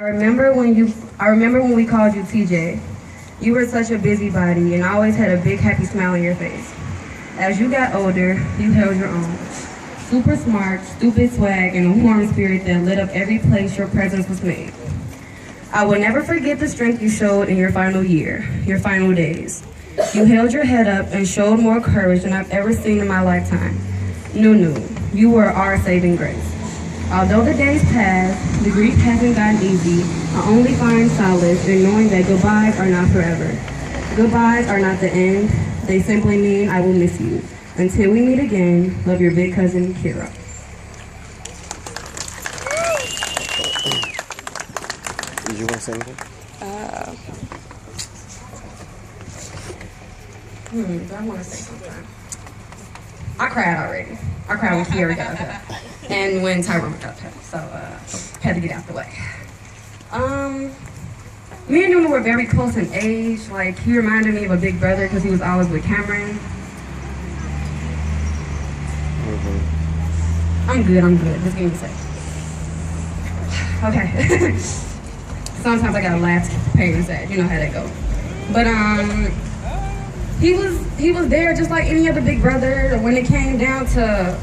I remember when we called you TJ. You were such a busybody and always had a big happy smile on your face. As you got older, you held your own. Super smart, stupid swag, and a warm spirit that lit up every place your presence was made. I will never forget the strength you showed in your final year, your final days. You held your head up and showed more courage than I've ever seen in my lifetime. Nunu, you were our saving grace. Although the days pass, the grief hasn't gotten easy, I only find solace in knowing that goodbyes are not forever. Goodbyes are not the end, they simply mean I will miss you. Until we meet again, love your big cousin, Kira. Did you want to say anything? Do I want to say something? I cried already. I cried when Kira got up here. And when TYRONE got up here. So, had to get out the way. Me and Nunu were very close in age. Like, he reminded me of a big brother because he was always with Cameron. I'm good. Just give me a sec. Okay. Sometimes I gotta laugh to pay and sad. You know how that goes. But, he was there just like any other big brother when it came down to...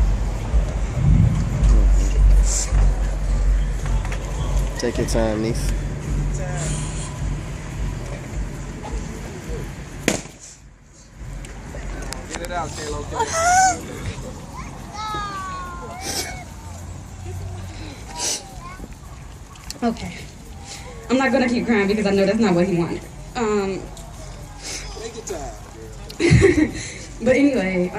Take your time, niece. Get it out, Cailin. Okay. I'm not gonna keep crying because I know that's not what he wanted. Take your time. But anyway,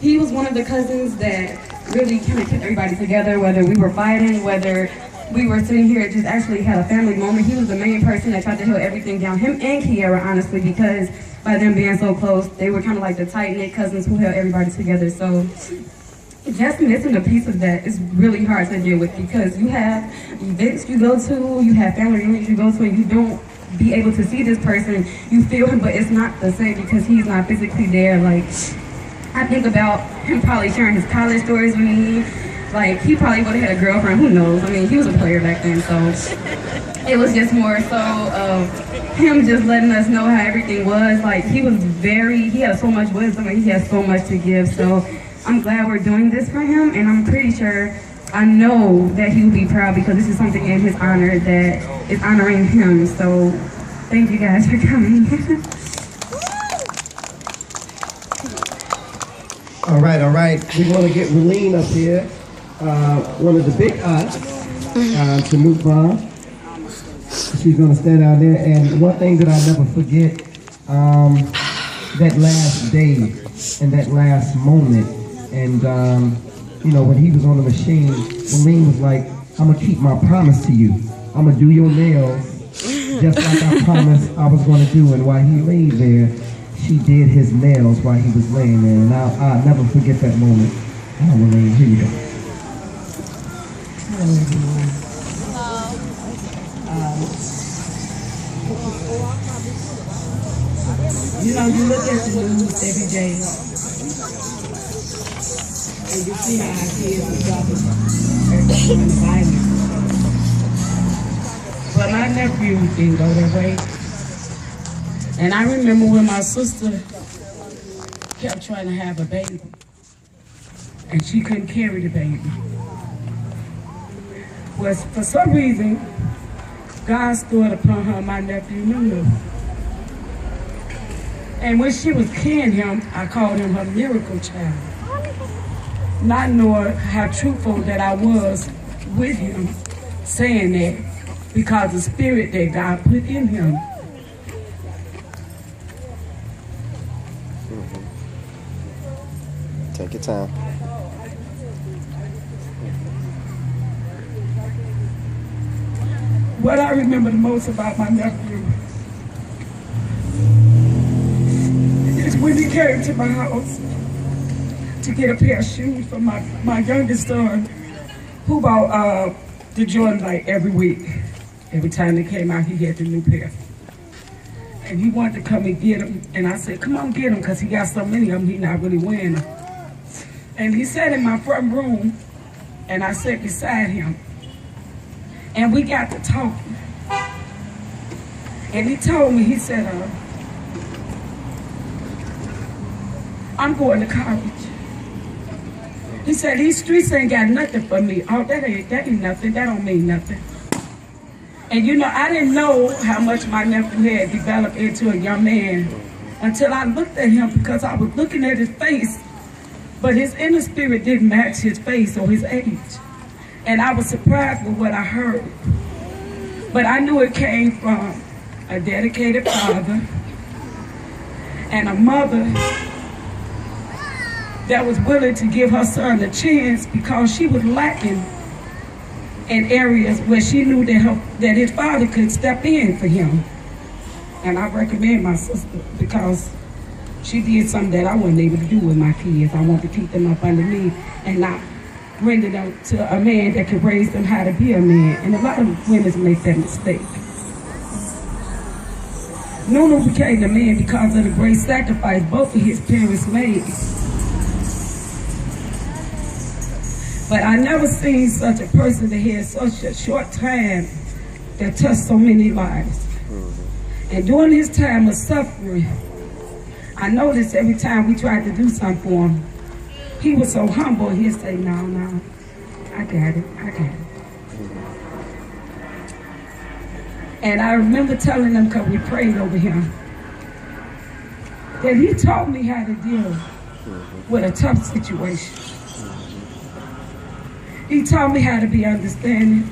he was one of the cousins that really kind of kept everybody together, whether we were fighting, whether we were sitting here, just actually had a family moment. He was the main person that tried to hold everything down, him and Kiara, honestly, because by them being so close, they were kind of like the tight-knit cousins who held everybody together. So just missing a piece of that is really hard to deal with because you have events you go to, you have family reunions you go to, and you don't be able to see this person. You feel him, but it's not the same because he's not physically there. Like, I think about him probably sharing his college stories with me. Like, he probably would have had a girlfriend, who knows? I mean, he was a player back then, so it was just more so of him just letting us know how everything was. Like, he had so much wisdom and he has so much to give. So I'm glad we're doing this for him, and I'm pretty sure, I know that he will be proud because this is something in his honor that is honoring him. So thank you guys for coming. All right. We want to get Willilean up here, one of the big aunts to Nuke. She's going to stand out there. And one thing that I never forget, that last day and that last moment. And, you know, when he was on the machine, Willilean was like, I'm going to keep my promise to you. I'm going to do your nails just like I promised I was going to do. And while he laid there, she did his nails while he was laying there, and I'll never forget that moment. Oh, Willilean, here you go. Hello, everyone. You know, you look at the news every day, and you see how our kids are dropping the violence. But my nephew didn't go that way. And I remember when my sister kept trying to have a baby, and she couldn't carry the baby. Well, for some reason, God stood upon her, my nephew Nunu. And when she was carrying him, I called him her miracle child. Not knowing how truthful that I was with him, saying that, because the spirit that God put in him. Take your time. What I remember the most about my nephew is when he came to my house to get a pair of shoes for my youngest son, who bought the Jordan like every week. Every time they came out, he had the new pair. And he wanted to come and get them. And I said, come on, get them, because he got so many of them, he's not really wearing them. And he sat in my front room, and I sat beside him. And we got to talking. And he told me, he said, I'm going to college. He said, these streets ain't got nothing for me. Oh, that ain't nothing. That don't mean nothing. And you know, I didn't know how much my nephew had developed into a young man until I looked at him, because I was looking at his face, but his inner spirit didn't match his face or his age. And I was surprised with what I heard. But I knew it came from a dedicated father and a mother that was willing to give her son a chance, because she was lacking in areas where she knew that his father could step in for him. And I recommend my sister, because she did something that I wasn't able to do with my kids. I want to keep them up under me and not render them to a man that can raise them how to be a man. And a lot of women make that mistake. Nuno became the man because of the great sacrifice both of his parents made. But I never seen such a person that had such a short time that touched so many lives. And during his time of suffering, I noticed every time we tried to do something for him, he was so humble, he'd say, no, I got it. And I remember telling him, because we prayed over him, that he taught me how to deal with a tough situation. He taught me how to be understanding.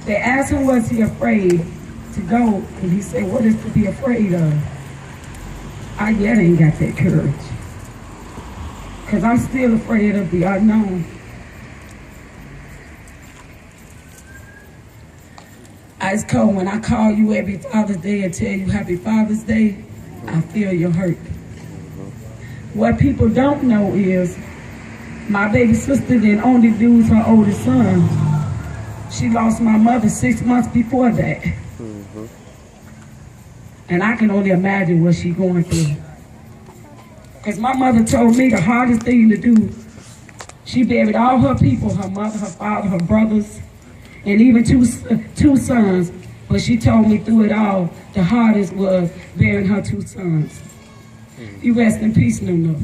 They asked him, was he afraid to go? And he said, what is to be afraid of? I yet ain't got that courage. Because I'm still afraid of the unknown. Ice cold, when I call you every Father's Day and tell you Happy Father's Day, I feel your hurt. What people don't know is, my baby sister didn't only lose her oldest son. She lost my mother 6 months before that. And I can only imagine what she's going through. Because my mother told me the hardest thing to do, she buried all her people, her mother, her father, her brothers, and even two sons. But she told me through it all, the hardest was burying her 2 sons. You rest in peace, Nuno.